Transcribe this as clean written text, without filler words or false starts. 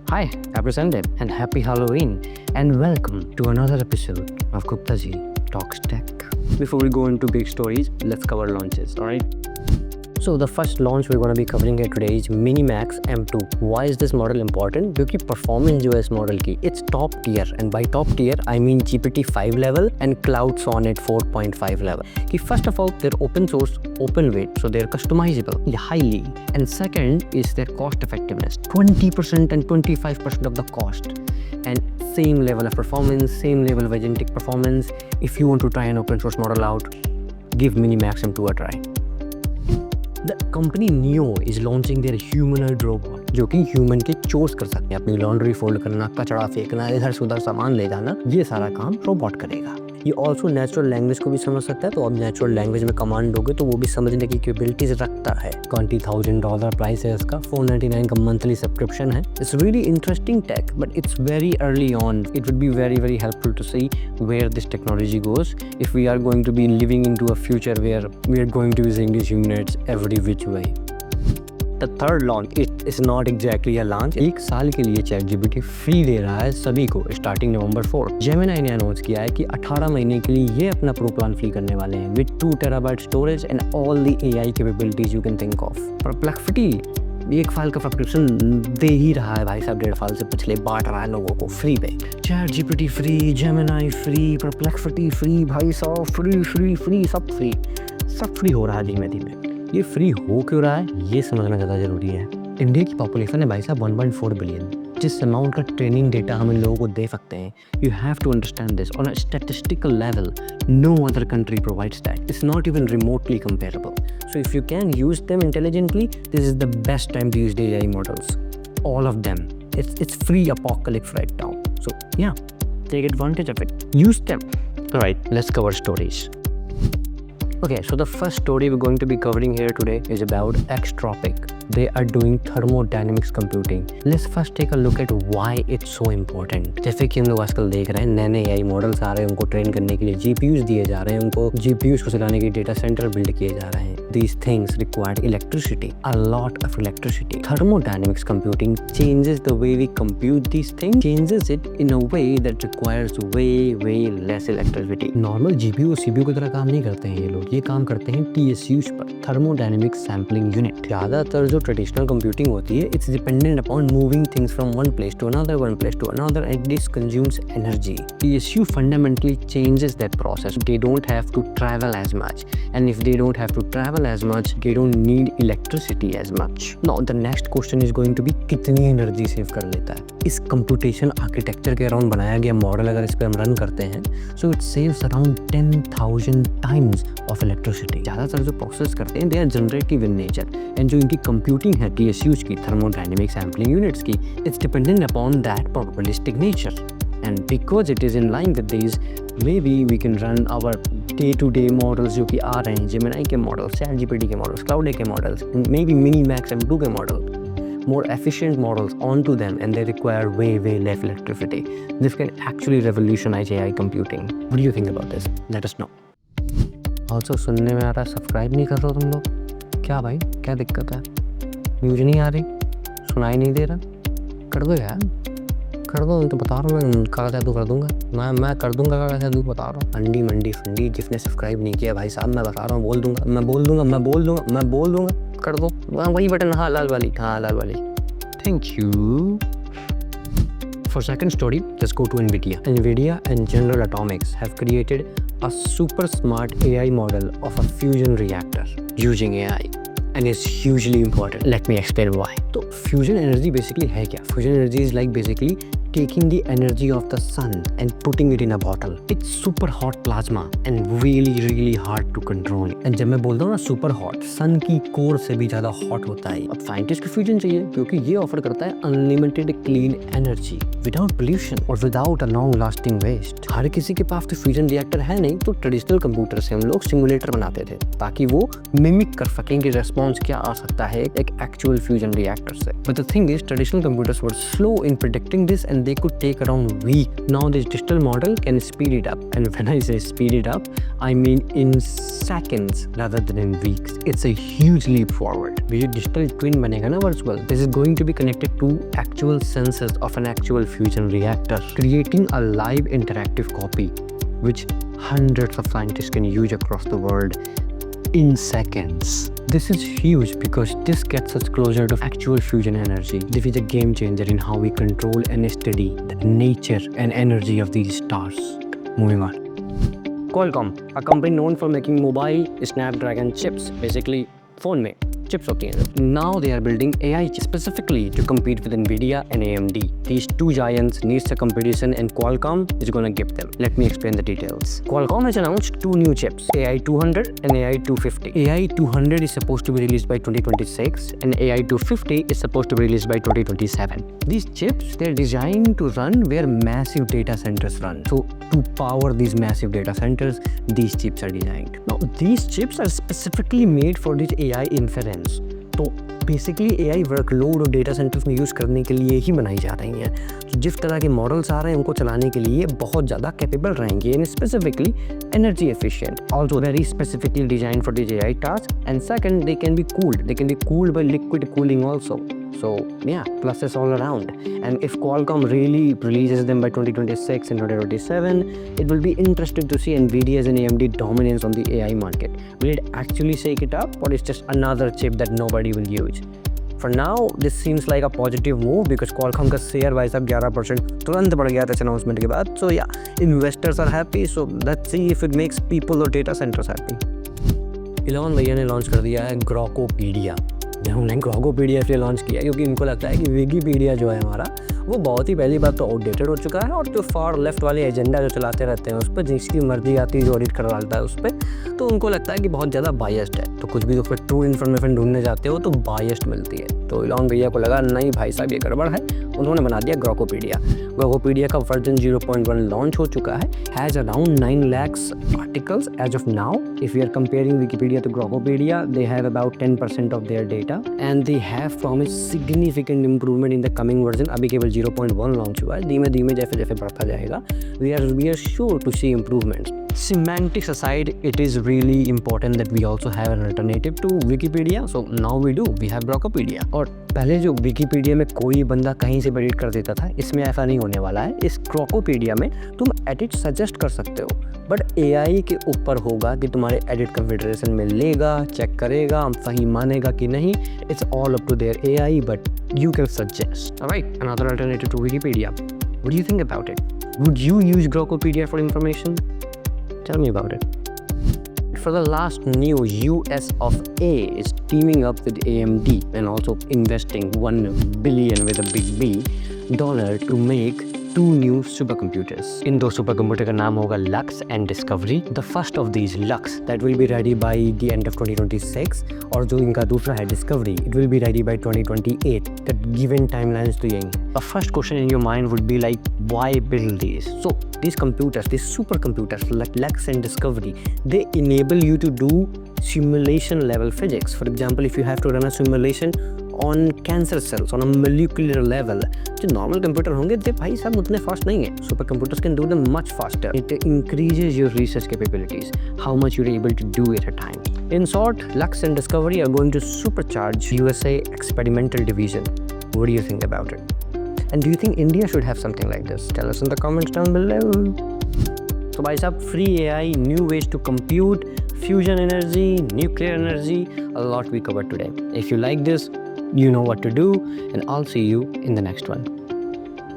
Hi, happy Sunday and happy Halloween, and welcome to another episode of Gupta Ji Talks Tech. Before we go into big stories, let's cover launches, alright? So the first launch we're going to be covering here today is Minimax M2. Why is this model important? क्योंकि performance जो है इस model की it's top tier, and by top tier I mean GPT 5 level and Cloud Sonnet 4.5 level. कि first of all they're open source, open weight, so they're customizable highly, and second is their cost effectiveness, 20% and 25% of the cost, and same level of performance, same level of agentic performance. If you want to try an open source model out, give Minimax M2 a try. The company Neo is launching their humanoid robot जो कि human के chores कर सकते हैं, अपनी laundry fold करना, कचरा फेंकना, इधर से उधर सामान ले जाना, ये सारा काम रोबोट करेगा। ये ऑल्सो नेचुरल लैंग्वेज को भी समझ सकता है, तो अब नेचुरल लैंग्वेज में कमांड दोगे तो वो भी समझने की कैपेबिलिटीज रखता है। $20,000 प्राइस है इसका, $499 का मंथली सब्सक्रिप्शन है। It's really interesting tech, but it's very early on. It would be very helpful to see where this technology goes if we are going to be living into a future where we are going to be using these humanoids every which way. The third launch is not exactly a launch. एक साल के लिए ChatGPT free दे रहा है सभी को starting नवंबर 4। Gemini ने announce किया है कि 18 महीने के लिए ये अपना प्रो प्लान फ्री करने वाले हैं with 2 TB storage and all the AI capabilities you can think of. Perplexity एक फाइल का सब्सक्रिप्शन दे ही रहा है भाई साहब, 1.5 साल से पिछले बांट रहा है लोगों को फ्री पे। ChatGPT free, Gemini free, Perplexity free, भाई साहब फ्री, सब फ्री हो रहा है धीमे धीमे। ये फ्री हो क्यों रहा है ये समझना ज़्यादा ज़रूरी है। इंडिया की पॉपुलेशन है भाई साहब 1.4 बिलियन। जिस अमाउंट का ट्रेनिंग डेटा हम इन लोगों को दे सकते हैं, you have to understand this on a statistical level, no other country provides that, it's not even remotely comparable. So if you can use them intelligently, this is the best time to use the AI models, all of them. It's free apocalypse right now, so yeah, take advantage of it, use them. All right, let's cover stories. Okay, so the first story we're going to be covering here today is about Xtropic. They are doing thermodynamics computing. Let's first take a look at why it's so important. जैसे कि हम लोग आजकल देख रहे हैं नए AI models आ रहे हैं, उनको ट्रेन करने के लिए GPUs दिए जा रहे हैं, उनको GPUs को चलाने के डेटा सेंटर बिल्ड किए जा रहे हैं। These things require electricity, a lot of electricity. Thermodynamics computing changes the way we compute these things, changes it in a way that requires way less electricity. Normal GPU और CPU की तरह काम नहीं करते हैं ये लोग, ये काम करते हैं TSUs पर, थर्मोडायनेमिक सैम्पलिंग यूनिट। ज़्यादातर जो ट्रेडिशनल कंप्यूटिंग होती है, it's dependent upon moving things from one place to another and this consumes energy. TSU fundamentally changes that process. They don't have to travel as much, and if they don't have to travel as much, they don't need electricity as much. Now the next question is going to be कितनी energy save कर लेता है। इस computation architecture के around बनाया गया model अगर इस पर हम रन करते हैं, so it saves around 10,000 times of electricity. ज़्यादातर जो प्रोसेस करते हैं they are generative in nature, and जो इनकी कंप्यूटिंग है TSUs की, थर्मोडायनेमिक सैम्पलिंग यूनिट्स की, it's dependent upon that probabilistic nature, and because it is in line with these, maybe we can run our day-to-day models जो कि आ रहे हैं, Gemini के models, ChatGPT के models, Cloud के models, and maybe Minimax M2 के model, more efficient models onto them, and they require way less electricity. This can actually revolutionize AI computing. What do you think about this? Let us know. Also सुनने में आ रहा है subscribe नहीं कर रहे हो तुम लोग, क्या भाई क्या दिक्कत है? न्यूज नहीं आ रही, सुनाई नहीं दे रहा, कर दो यार, कर दो। तो बता रहा हूँ मैं, कागज जादू कर दूंगा, मैं कर दूंगा कागज जादू, बता रहा हूँ। अंडी मंडी फंडी, जिसने सब्सक्राइब नहीं किया भाई साहब, मैं बता रहा हूँ, बोल दूंगा, कर दो वही बटन, हाँ लाल वाली, thank you. For second story, let's go to NVIDIA. NVIDIA and General Atomics have created a super smart AI model of a fusion reactor using AI. And it's hugely important. Let me explain why. तो fusion energy basically है क्या? Fusion energy is like basically taking the energy of the sun and putting it in a bottle. It's super hot plasma and really hard to control. And जब मैं बोलता हूँ ना super hot, sun की core से भी ज़्यादा hot होता है। अब साइंटिस्ट को फ्यूजन चाहिए क्योंकि ये ऑफर करता है unlimited clean energy without pollution और without a long lasting waste. हर किसी के पास तो फ्यूजन रिएक्टर है नहीं, तो ट्रेडिशनल कंप्यूटर से हम लोग सिमुलेटर बनाते थे ताकि वो मिमिक कर सकें कि रेस्पॉन्स क्या आ सकता है एक एक्चुअल फ्यूजन रिएक्टर reactors से. But the thing is, traditional computers were slow in predicting this and they could take around weeks. Now this digital model can speed it up, and when I say speed it up, I mean in seconds rather than in weeks. It's a huge leap forward. ये digital twin बनेगा ना virtual. This is going to be connected to actual sensors of an actual fusion reactor, creating a live interactive copy which hundreds of scientists can use across the world in seconds. This is huge because this gets us closer to actual fusion energy. This is a game changer in how we control and study the nature and energy of these stars. Moving on. Qualcomm, a company known for making mobile Snapdragon chips, basically phone में chips होती हैं. Now they are building AI chips specifically to compete with Nvidia and AMD. These two giants needs a competition and Qualcomm is gonna give them. Let me explain the details. Qualcomm has announced two new chips, AI200 and AI250. AI200 is supposed to be released by 2026 and AI250 is supposed to be released by 2027. These chips, they're designed to run where massive data centers run. So to power these massive data centers, these chips are designed. Now these chips are specifically made for this AI inference. तो basically AI workload और data centres में use करने के लिए ही बनाई जा रही हैं. तो जिस तरह के मॉडल्स आ रहे हैं उनको चलाने के लिए बहुत ज़्यादा कैपेबल रहेंगे and specifically energy efficient, also very specifically design for this AI task. And second, they can be cooled by liquid cooling also. So yeah, pluses all around. And if Qualcomm really releases them by 2026 and 2027, it will be interesting to see Nvidia's and AMD dominance on the AI market. Will it actually shake it up, or is just another chip that nobody will use? For now, this seems like a positive move because Qualcomm का share भाई साहब 11% तुरंत बढ़ गया था announcement के बाद. So yeah, investors are happy. So let's see if it makes people or data centers happy. Elon भैया ने लॉन्च कर दिया है ग्रोकोपीडिया. उन्होंने ग्रोकोपीडिया इसलिए लॉन्च किया क्योंकि इनको लगता है कि विकीपीडिया जो है हमारा वो बहुत ही पहली बात तो आउटडेटेड हो चुका है और जो फार लेफ्ट वाले एजेंडा जो चलाते रहते हैं उस पर जिसकी मर्जी आती है जो ऑडिट करवा लेता है उस पर, तो उनको लगता है कि बहुत ज़्यादा बायस्ड है. तो कुछ भी उस पर ट्रू इन्फॉर्मेशन ढूंढने जाते हो तो बायस्ड मिलती है. तो इलॉन भैया को लगा नहीं भाई साहब ये गड़बड़ है, उन्होंने बना दिया ग्रोकोपीडिया. ग्रोकोपीडिया का वर्जन 0.1 लॉन्च हो चुका है, has around 9 lakhs articles as of now. If you are comparing Wikipedia to Grokipedia, they have about 10% of their data and they have promised significant improvement in the coming version. अभी केवल 0.1 launch हुआ है, धीमे धीमे जैसे जैसे बढ़ता जाएगा we are sure to see improvements. Semantics aside, it is really important that we also have an alternative to Wikipedia. So now we do. We have Grokopedia. और पहले जो Wikipedia में कोई बंदा कहीं से एडिट कर देता था, इसमें ऐसा नहीं होने वाला है. इस Grokopedia में तुम एडिट सजेस्ट कर सकते हो, बट AI के ऊपर होगा कि तुम्हारे एडिट कंफिगरेशन में लेगा, चेक करेगा, सही मानेगा कि नहीं. It's all up to their AI, but you can suggest. Alright, another alternative to Wikipedia. What do you think about it? Would you use Grokopedia for information? Tell me about it. For the last news, US of A is teaming up with AMD and also investing $1 billion with a big B dollar to make two new supercomputers. इन दो supercomputer का नाम होगा Lux and Discovery. The first of these, Lux, that will be ready by the end of 2026, और जो इनका दूसरा है Discovery, it will be ready by 2028. The given timelines तो यही. The first question in your mind would be like, why build these? So these computers, these supercomputers like Lux and Discovery, they enable you to do simulation level physics. For example, if you have to run a simulation on cancer cells on a molecular level, जो normal computer होंगे they भाई साहब उतने fast नहीं है. Super computers can do them much faster. It increases your research capabilities, how much you're able to do at a time. In short, Lux and Discovery are going to supercharge USA experimental division. What do you think about it? And do you think India should have something like this? Tell us in the comments down below. So भाई साहब, free AI, new ways to compute, fusion energy, nuclear energy, a lot we covered today. If you like this, you know what to do, and I'll see you in the next one.